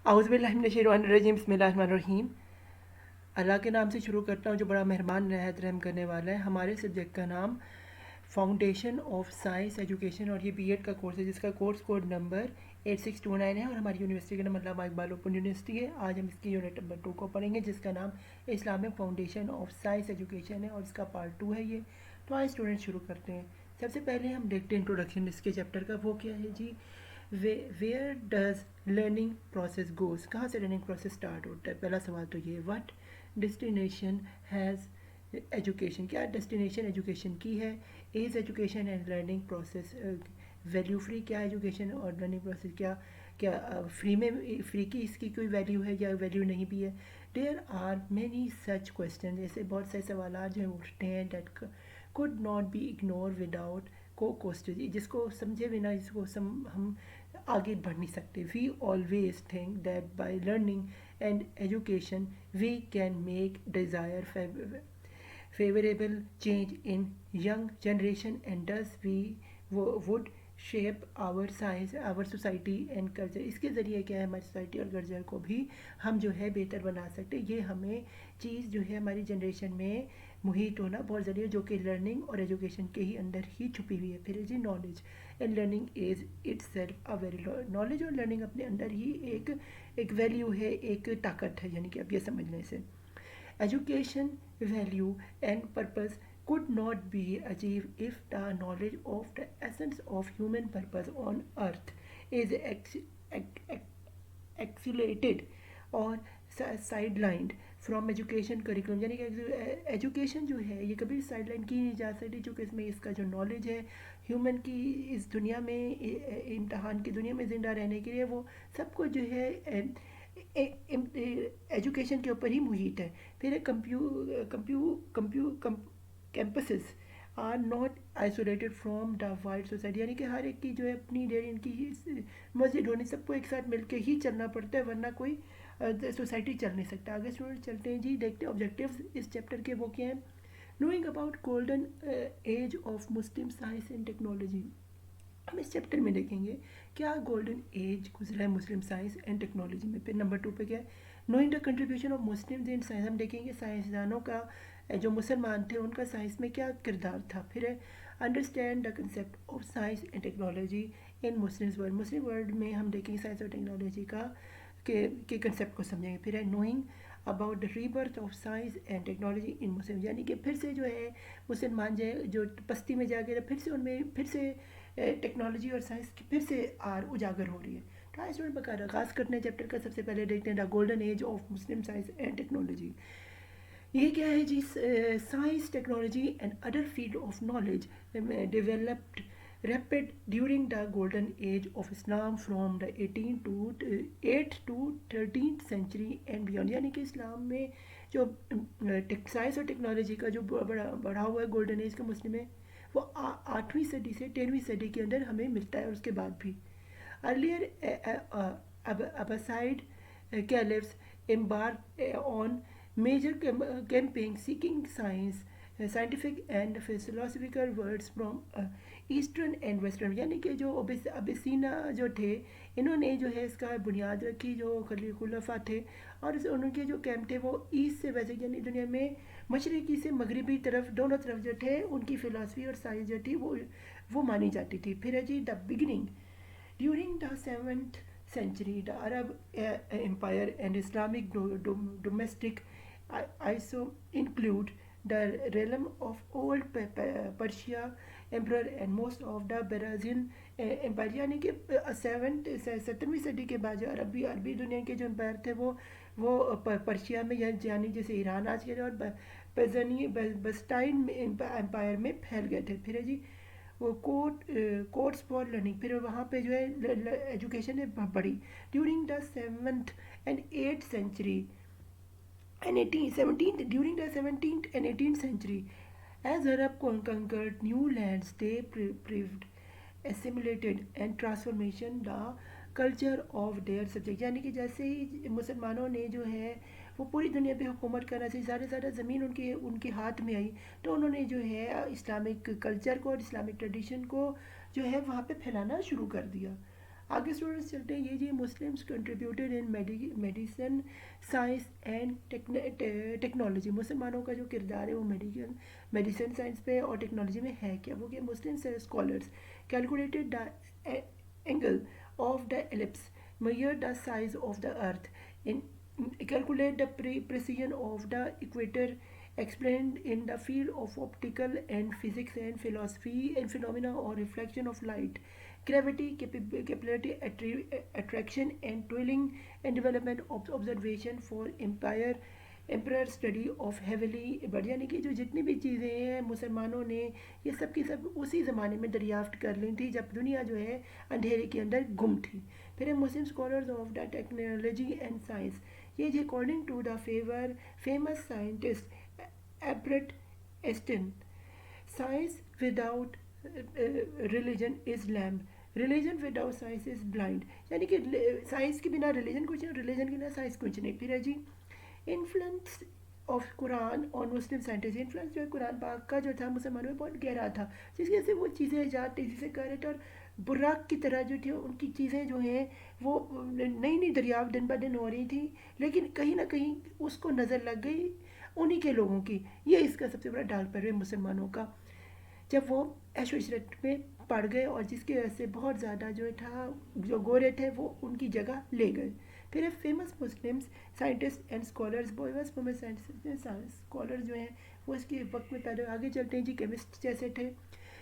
اعوذ باللہ من الشیطان الرجیم بسم اللہ الرحمن الرحیم. اللہ کے نام سے شروع کرتا ہوں جو بڑا مہربان نہایت رحم کرنے والا ہے. ہمارے سبجیکٹ کا نام فاؤنڈیشن آف سائنس ایجوکیشن اور یہ بی ایڈ کا کورس ہے جس کا کورس کوڈ نمبر 8629 ہے اور ہماری یونیورسٹی کا نام علامہ اقبال اوپن یونیورسٹی ہے. آج ہم اس کی یونٹ نمبر 2 کو پڑھیں گے جس کا نام Islamic foundation of science education ہے اور اس کا پارٹ 2 ہے یہ. تو آج اسٹوڈنٹ شروع کرتے ہیں. سب سے پہلے ہم دیکھتے ہیں انٹروڈکشن اس کے چیپٹر کا. وہ کیا ہے جی؟ Where does learning process goes. کہاں سے لرننگ پروسیس اسٹارٹ ہوتا ہے؟ پہلا سوال تو یہ. What destination has education. کیا ڈیسٹینیشن ایجوکیشن کی ہے؟ Is education and learning process value free. کیا ایجوکیشن اور لرننگ پروسیس کیا فری میں فری کی اس کی کوئی ویلیو ہے یا ویلیو نہیں بھی ہے؟ There are many such question. ایسے بہت سے سوالات جو ہیں اٹھتے ہیں that could not be ignored without co-causes. جس کو سمجھے بنا جس کو ہم آگے بڑھ نہیں سکتے. We always think that by learning and education we can make desired favorable change in young generation and thus we would shape our science our society and culture. اس کے ذریعے کیا ہے ہماری سوسائٹی اور کلچر کو بھی ہم جو ہے بہتر بنا سکتے. یہ ہمیں چیز جو ہے ہماری جنریشن میں محیط ہونا بہت ضروری ہے جو کہ لرننگ اور ایجوکیشن کے ہی اندر ہی چھپی ہوئی ہے. پھر جی knowledge and learning is itself a very. Knowledge اور لرننگ اپنے اندر ہی ایک ویلیو ہے, ایک طاقت ہے. یعنی کہ اب یہ سمجھ لیں اسے. Education value and purpose could not be achieved if the knowledge of the essence of human purpose on earth is accelerated or sidelined from education curriculum. یعنی کہ ایجوکیشن جو ہے یہ کبھی سائڈ لائن کی نہیں جا سکتی چونکہ اس میں اس کا جو نالج ہے ہیومن کی اس دنیا میں امتحان کی دنیا میں زندہ رہنے کے لیے وہ سب کو جو ہے ایجوکیشن کے اوپر ہی محیط ہے. پھر campuses are not isolated from the wide society. یعنی کہ ہر ایک کی جو ہے اپنی ڈیری ان کی مسجد ہونی سب کو ایک ساتھ مل کے ہی چلنا پڑتا ہے ورنہ کوئی سوسائٹی چل نہیں سکتا. آگے اسٹوڈنٹ چلتے ہیں جی. دیکھتے ہیں آبجیکٹیوز اس چیپٹر کے وہ کیا ہیں. Knowing about golden age of Muslim science and technology. ہم اس چیپٹر میں دیکھیں گے کیا گولڈن ایج گزرا ہے مسلم سائنس اینڈ ٹیکنالوجی میں. پھر نمبر 2 پہ کیا ہے knowing the contribution of Muslims in science. ہم دیکھیں گے سائنسدانوں کا جو مسلمان تھے ان کا سائنس میں کیا کردار تھا. پھر ہے understand the concept of science and technology in Muslim world. Muslim world میں ہم دیکھیں گے سائنس اور ٹیکنالوجی کا کے کنسیپٹ کو سمجھیں گے. پھر ہے knowing about the rebirth of science and technology in Muslim. یعنی کہ پھر سے جو ہے مسلمان جو پستی میں جا کے پھر سے ان میں پھر سے ٹیکنالوجی اور سائنس کی پھر سے اجاگر ہو رہی ہے. تو آج اسٹوڈنٹ بکار آغاز کرتے ہیں چیپٹر کا. سب سے پہلے دیکھتے ہیں the golden age of Muslim science and technology. یہ کیا ہے جی؟ Science technology and other field of knowledge developed rapid during the golden age of Islam from the 8th to 13th century and beyond. یعنی کہ اسلام میں جو science اور technology کا جو بڑھا ہوا ہے گولڈن ایج کا مسلم میں وہ 8ویں صدی سے 13ویں صدی کے اندر ہمیں ملتا ہے اور اس کے بعد بھی. Earlier Abbasid caliphs embarked on major campaign seeking scientific and philosophical words from eastern and western. یعنی کہ جو ابسینا جو تھے انہوں نے جو ہے اس کا بنیاد رکھی جو خلفاء تھے اور ان کے جو کیمپ تھے وہ ایسٹ سے ویسٹ یعنی دنیا میں مشرقی سے مغربی طرف دونوں طرف جو تھے ان کی فلاسفی اور سائنس جو تھی وہ مانی جاتی تھی. پھر ہے جی the beginning during the 7th century the Arab empire and Islamic domestic also include the realm of old Persia emperor and most of the Byzantine empire. یعنی کہ 7ویں صدی کے بعد جو عربی دنیا کے جو امپائر تھے وہ پرشیا میں یعنی جیسے ایران آج کے اور بسٹائن امپائر میں پھیل گئے تھے. پھر ہے جی وہ کوٹس فار لرننگ. پھر وہاں پہ جو ہے ایجوکیشن بڑھی during the 7th and 8th century and 17th and 18th century. As Arab conquered new lands, they proved assimilated and transformation the culture of their subject. یعنی کہ جیسے ہی مسلمانوں نے جو ہے وہ پوری دنیا پہ حکومت کرنا سے زیادہ زمین ان کے ہاتھ میں آئی تو انہوں نے جو ہے اسلامک کلچر کو اور اسلامک ٹریڈیشن کو جو ہے وہاں پہ پھیلانا شروع کر دیا. آگے اسٹوڈنٹس چلتے ہیں. یہ جی Muslims contributed in medicine science and technology. مسلمانوں کا جو کردار ہے وہ میڈیسن سائنس پہ اور ٹیکنالوجی میں ہے کیا. وہ کہ Muslim scholars calculated the angle of the ellipse, measure the size of the earth, in calculate the precision of the equator, explained in the field of optical and physics and philosophy and phenomena or reflection of light, gravity, capillary attraction and twirling and development of observation for empire study of heavily bird. یعنی کہ جو جتنی بھی چیزیں ہیں مسلمانوں نے یہ سب کی سب اسی زمانے میں دریافت کر لی تھی جب دنیا جو ہے اندھیرے کے اندر گم تھی. پھر Muslim scholars of the technology and science. یہ جی according to the famous scientist Albert Einstein, science without religion is lame, religion without science is blind. یعنی کہ سائنس کے بنا ریلیجن کچھ نہیں, ریلیجن کے بنا سائنس کچھ نہیں. پھر ہے جی انفلوئنس آف قرآن اور مسلم سائنٹسٹ. انفلوئنس جو ہے قرآن پاک کا جو تھا مسلمانوں میں بہت گہرا تھا, جس کی وجہ سے وہ چیزیں ایجاد تیزی سے کر رہے تھے, اور براق کی طرح جو تھی ان کی چیزیں جو ہیں وہ نئی نئی دریافت دن بہ دن ہو رہی تھی, لیکن کہیں نہ کہیں اس کو نظر لگ گئی انہی کے لوگوں کی. یہ اس کا سب سے بڑا ڈال پڑ رہا ہے مسلمانوں کا, جب وہ عیش و عشرت میں پڑ گئے اور جس کی وجہ سے بہت زیادہ جو تھا جو گورے تھے وہ ان کی جگہ لے گئے. پھر famous Muslim scientist and scholars, famous scholar جو ہیں وہ اس کے وقت میں پیدا. آگے چلتے ہیں جی کیمسٹ جیسے تھے.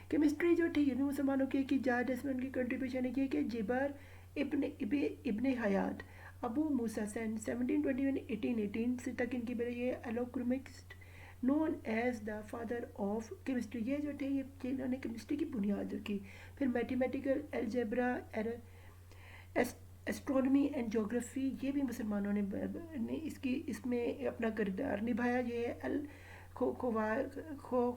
کیمسٹری جو تھی یہ بھی مسلمانوں کی ایک ایجاد ہے. اس میں ان کی کنٹریبیوشن ہے کہ جبر ابن حیات, ابو موسیٰ سین 1721-1818 سے تک ان کی بڑے, یہ alchemist known as the father of chemistry. یہ جو تھے یہ انہوں نے کیمسٹری کی بنیاد رکھی. پھر میتھمیٹیکل الجبرا, اسٹرانومی اینڈ جغرافی, یہ بھی مسلمانوں نے اس میں اپنا کردار نبھایا. یہ ہے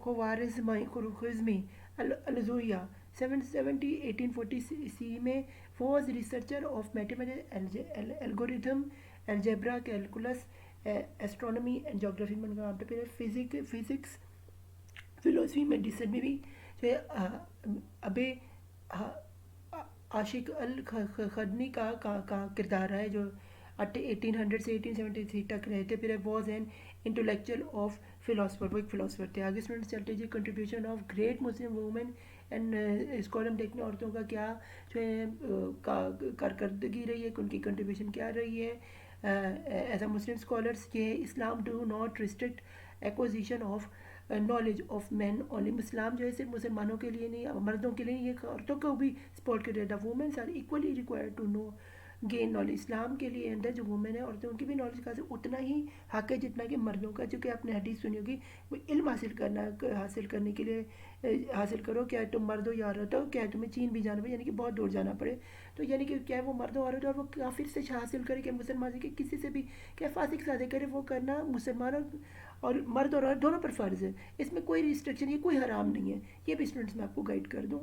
خوارزمی الزویہ 1840 سی میں was researcher of mathematics algorithm algebra calculus astronomy and جغرافی میں ان کا. پھر فزکس فلسفی میڈیسن میں بھی جو ہے ابے عاشق الخدنی کا کردار ہے جو 1800 سے 1873 تک رہے تھے. پھر was an intellectual of philosopher, وہ ایک فلاسفر تھے. آگے اسٹوڈنٹس چلتے جی contribution of great Muslim women and scholar. دیکھنے عورتوں کا کیا جو ہے کارکردگی رہی ہے, ان کی کنٹریبیوشن کیا رہی ہے ایز اے مسلم اسکالرس. یہ Islam do not restrict acquisition of knowledge of men only. اسلام جو ہے صرف مسلمانوں کے لیے نہیں, مردوں کے لیے, یہ عورتوں کو بھی سپورٹ کر رہا تھا. Womens are equally required to know gain knowledge. اسلام کے لیے اندر جو وومن ہے عورتوں ان کی بھی نالج کا اتنا ہی حق ہے جتنا کہ مردوں کا. چونکہ آپ نے حدیث سنی ہوگی, وہ علم حاصل کرنے کے لیے حاصل کرو, کیا تم مرد ہو یا عورت ہو, کیا تمہیں چین بھی جانا پڑے, یعنی کہ بہت دور جانا پڑے. تو یعنی کہ کیا وہ مرد و عورت اور وہ کافر سے حاصل کرے, کہ مسلمان سے کہ کسی سے بھی کیا فاسق شادی کرے, وہ کرنا مسلمانوں اور مرد اور عورت دونوں پر فرض ہے. اس میں کوئی ریسٹرکشن, یہ کوئی حرام نہیں ہے. یہ بھی اسٹوڈنٹس میں آپ کو گائڈ کر دوں,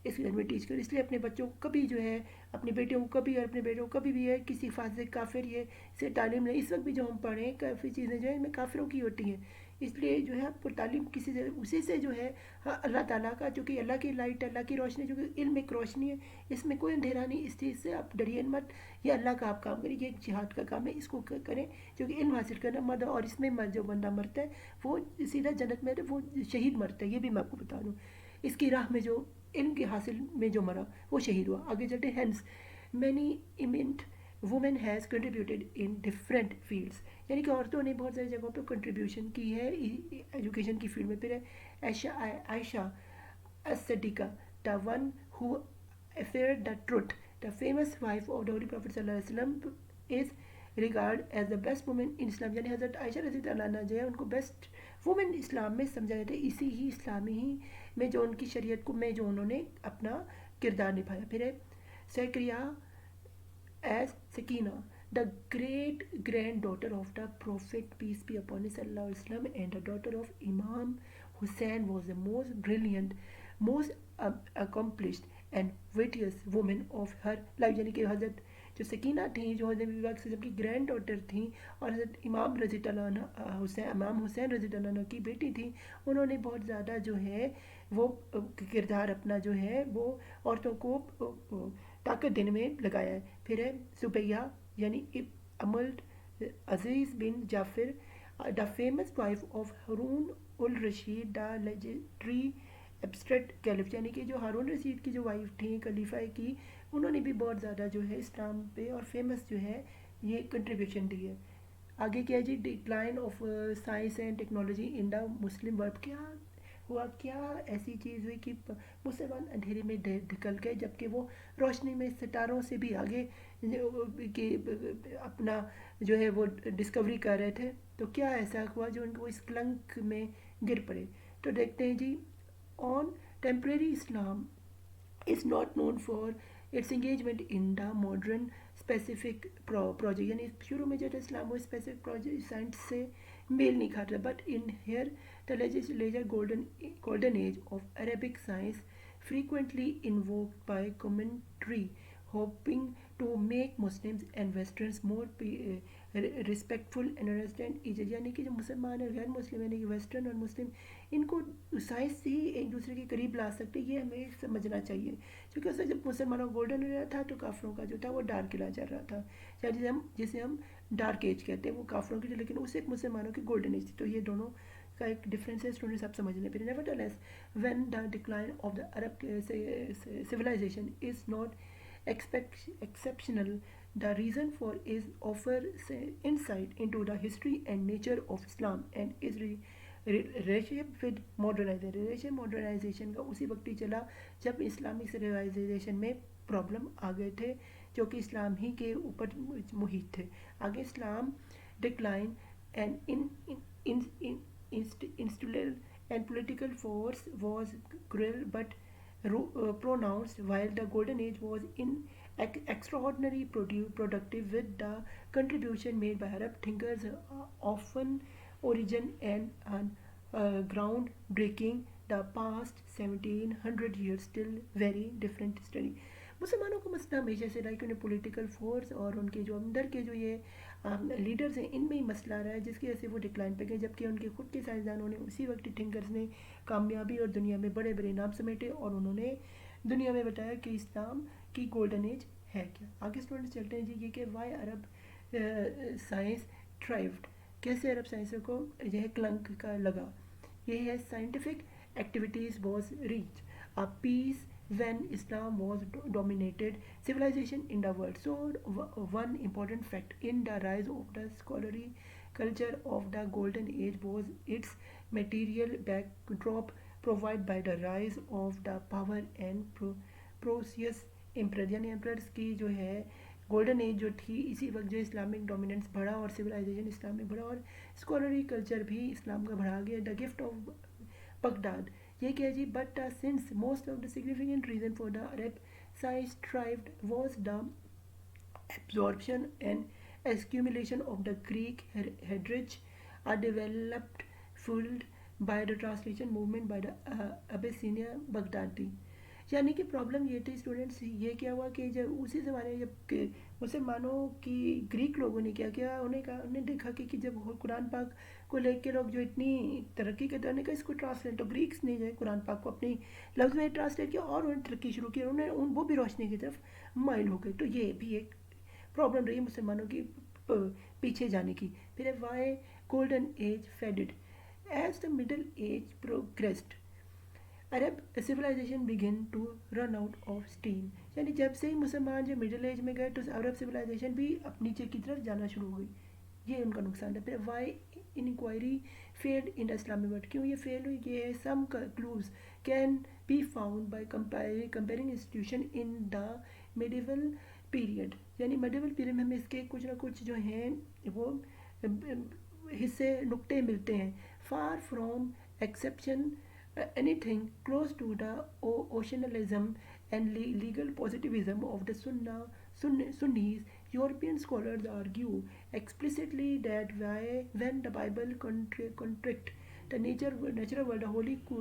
اس لیے میں ٹیچ کروں. اس لیے اپنے بچوں کو کبھی جو ہے اپنے بیٹوں کو کبھی اور اپنے بیٹوں کو کبھی بھی ہے کسی فاسق کافر یہ سے تعلیم لیں. اس وقت بھی جو ہم پڑھیں کافی چیزیں جو ہیں ان میں کافروں کی ہوتی ہیں, اس لیے جو ہے آپ کو تعلیم کسی سے اسی سے جو ہے اللہ تعالیٰ کا, چونکہ اللہ کی لائٹ, اللہ کی روشنی, جو کہ علم ایک روشنی ہے, اس میں کوئی اندھیرا نہیں. اس چیز سے آپ ڈریے مت, یہ اللہ کا آپ کام کریں, یہ ایک جہاد کا کام ہے, اس کو کریں. کیونکہ علم حاصل کرنا مرد, اور اس میں جو بندہ مرتا ہے وہ سیدھا جنت میں, وہ شہید مرتا ہے. یہ بھی میں آپ کو بتا دوں, اس کی راہ میں جو علم کے حاصل میں جو مرا وہ شہید ہوا. آگے چلتے ہیں. Hence many eminent women has contributed in different fields. یعنی کہ عورتوں نے بہت ساری جگہوں پہ کنٹریبیوشن کی ہے ایجوکیشن کی فیلڈ میں. پھر ہے Aisha al Siddiqa, the one who affirmed the truth, the famous wife of the holy prophet صلی اللہ علیہ وسلم, is regarded as the best woman in Islam. یعنی حضرت عائشہ رضی اللہ عنہ جو ہے ان کو بیسٹ وومن اسلام میں سمجھا جاتا ہے, اسی ہی اسلامی ہی میں جو ان کی شریعت کو میں جو انہوں نے اپنا کردار نبھایا. پھر ہے سیکریہ as Sakina, the great granddaughter of the Prophet peace be upon him صلی اللہ علیہ وسلم, and the daughter of Imam Hussain, was the most brilliant, most accomplished and wittiest woman of her life. یعنی کہ حضرت جو سکینہ تھیں جو حضرت نبی پاک صلی اللہ علیہ وسلم کی گرینڈ ڈاٹر تھیں, اور حضرت امام حسین رضی اللہ عنہ کی بیٹی تھیں, انہوں نے بہت زیادہ جو ہے وہ کردار اپنا جو ہے وہ عورتوں کو طاقت دینے میں لگایا ہے. پھر ہے زبیہ یعنی املڈ عزیز بن Jafar, the famous wife of Harun al Rashid, the legendary Abbasid caliph, یعنی کہ جو ہارون رشید کی جو وائف تھیں خلیفہ کی, انہوں نے بھی بہت زیادہ جو ہے اسلام پہ اور فیمس جو ہے یہ کنٹریبیوشن دی ہے. آگے کیا جی, decline of science and technology in the Muslim world. کیا ہوا, کیا ایسی چیز ہوئی کہ مسلمان اندھیرے میں دھکل گئے جبکہ وہ روشنی میں ستاروں سے بھی آگے کہ اپنا جو ہے وہ ڈسکوری کر رہے تھے. تو کیا ایسا ہوا جو ان کو اس کلنک میں گر پڑے. تو دیکھتے ہیں جی, contemporary Islam is not known for its engagement in the modern specific project, یعنی شروع میں جو تھا اسلام وہ اسپیسیفک پروجیکٹ سائنس سے میل نہیں کھاتا. But in here the legislature golden age of Arabic science frequently invoked by commentary hoping to make Muslims and Westerns more respectful and understand each other. یعنی کہ جو مسلمان اور غیر مسلم یعنی کہ ویسٹرن اور مسلم ان کو سائنس سے ہی ایک دوسرے کے قریب لا سکتے, یہ ہمیں سمجھنا چاہیے. کیونکہ اس وقت جب مسلمانوں کا گولڈن ایرا تھا تو کافروں کا جو تھا وہ ڈارک ایرا چل رہا تھا, جسے ہم ڈارک ایج کہتے ہیں, وہ کافروں کی تھی لیکن اس ایک مسلمانوں کی گولڈن ایج تھی. تو یہ دونوں کا ایک ڈفرینس ہے, اسٹوڈنٹس آپ سمجھ لیں. پھر nevertheless when the decline of the Arab civilization is not exceptional, the reason for is offer insight into the history and nature of Islam and its relationship with modernization. Modernization کا اسی وقت ہی چلا جب اسلامی سیولائزیشن میں problem آ گئے تھے جو کہ اسلام ہی کے اوپر محیط تھے. آگے Islam decline and institutional and political force was cruel but pronounced, while the golden age was extraordinarily productive with the contribution made by Arab thinkers often origin and ground breaking. The past 1700 years still very different study. مسلمانوں کا مسئلہ ہمیشہ سے رہا کہ انہیں political force اور ان کے جو اندر کے جو یہ لیڈرز ہیں ان میں ہی مسئلہ رہا ہے جس کی وجہ سے وہ ڈکلائن پہ گئے, جبکہ ان کے خود کے سائنسدانوں نے اسی وقت تھنکرز نے کامیابی اور دنیا میں بڑے بڑے نام سمیٹے اور انہوں نے دنیا میں بتایا کہ اسلام کی گولڈن ایج ہے کیا. آگے اسٹوڈنٹس چلتے ہیں جی, یہ کہ وائی عرب سائنس تھرائیوڈ, کیسے عرب سائنس کو یہ کلنک کا لگا. یہ ہے scientific activities was reach a peace when Islam was dominated civilization in the world. So one important fact in the rise of the scholarly culture of the golden age was its material backdrop provided by the rise of the power and prosperous emperors. یعنی emperors کی جو ہے golden age جو تھی اسی وقت جو Islamic dominance بڑھا اور سویلائزیشن اسلام میں بڑھا اور اسکالری کلچر بھی اسلام کا بڑھا گیا. دا گفٹ آف بغداد, یہ کیا جی, but since most of the significant reason for the Arab science thrived was the absorption and accumulation of the Greek heritage, a developed field by the translation movement by the Abyssinia Baghdadi. یعنی کہ problem یہ تھی students, یہ کیا ہوا کہ جب اسی زمانے جب مسلمانوں کی گریک لوگوں نے کیا کیا, انہوں نے دیکھا کہ جب قرآن پاک کو لے کے لوگ جو اتنی ترقی کرتے ہیں, انہوں نے کہا اس کو ٹرانسلیٹ, تو گریکس نے جو ہے قرآن پاک کو اپنی لفظ میں ٹرانسلیٹ کیا اور انہوں نے ترقی شروع کی, انہوں نے وہ بھی روشنی کی طرف مائل ہو گئے. تو یہ بھی ایک پرابلم رہی مسلمانوں کی پیچھے جانے کی. پھر why golden age faded as the middle age progressed, Arab civilization began to run out of steam. یعنی جب سے ہی مسلمان جو مڈل ایج میں گئے تو عرب سویلائزیشن بھی نیچے کی طرف جانا شروع ہو گئی, یہ ان کا نقصان ہے. پھر why inquiry field in the Islamic world, کیوں یہ فیل ہوئی, یہ ہے some clues can be found by comparing institution in the medieval period. یعنی میڈیول پیریڈ میں ہمیں اس کے کچھ نہ کچھ جو ہیں وہ حصے نقطے ملتے ہیں. For from exception anything close to the oceanism and legal positivism of the Sunnis, European scholars argue explicitly that when the Bible contradicts the natural world,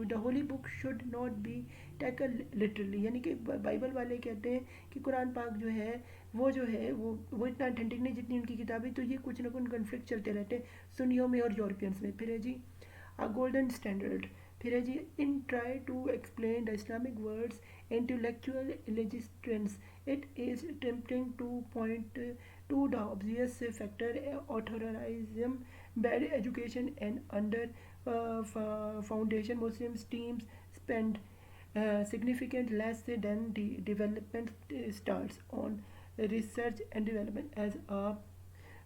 the holy book should not be taken literally. یعنی کہ Bible والے کہتے ہیں کہ قرآن پاک جو ہے وہ اتنا اتھینٹک نہیں جتنی ان کی کتابیں, تو یہ کچھ نہ کچھ کنفلکٹ چلتے رہتے ہیں سنیوں میں اور یورپینس میں. پھر ہے جی گولڈن اسٹینڈرڈ, پھر ہے جی in try to explain the Islamic words intellectual لیجسٹنس It is tempting to point to the obvious factor: authoritarianism, bad education, and under foundation Muslims teams spend significant less than the development starts on research and development as a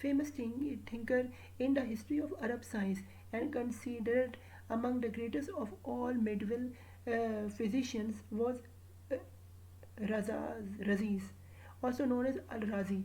famous thinker in the history of Arab science and considered among the greatest of all medieval physicians was uh, Raziz, also known as Al Razi।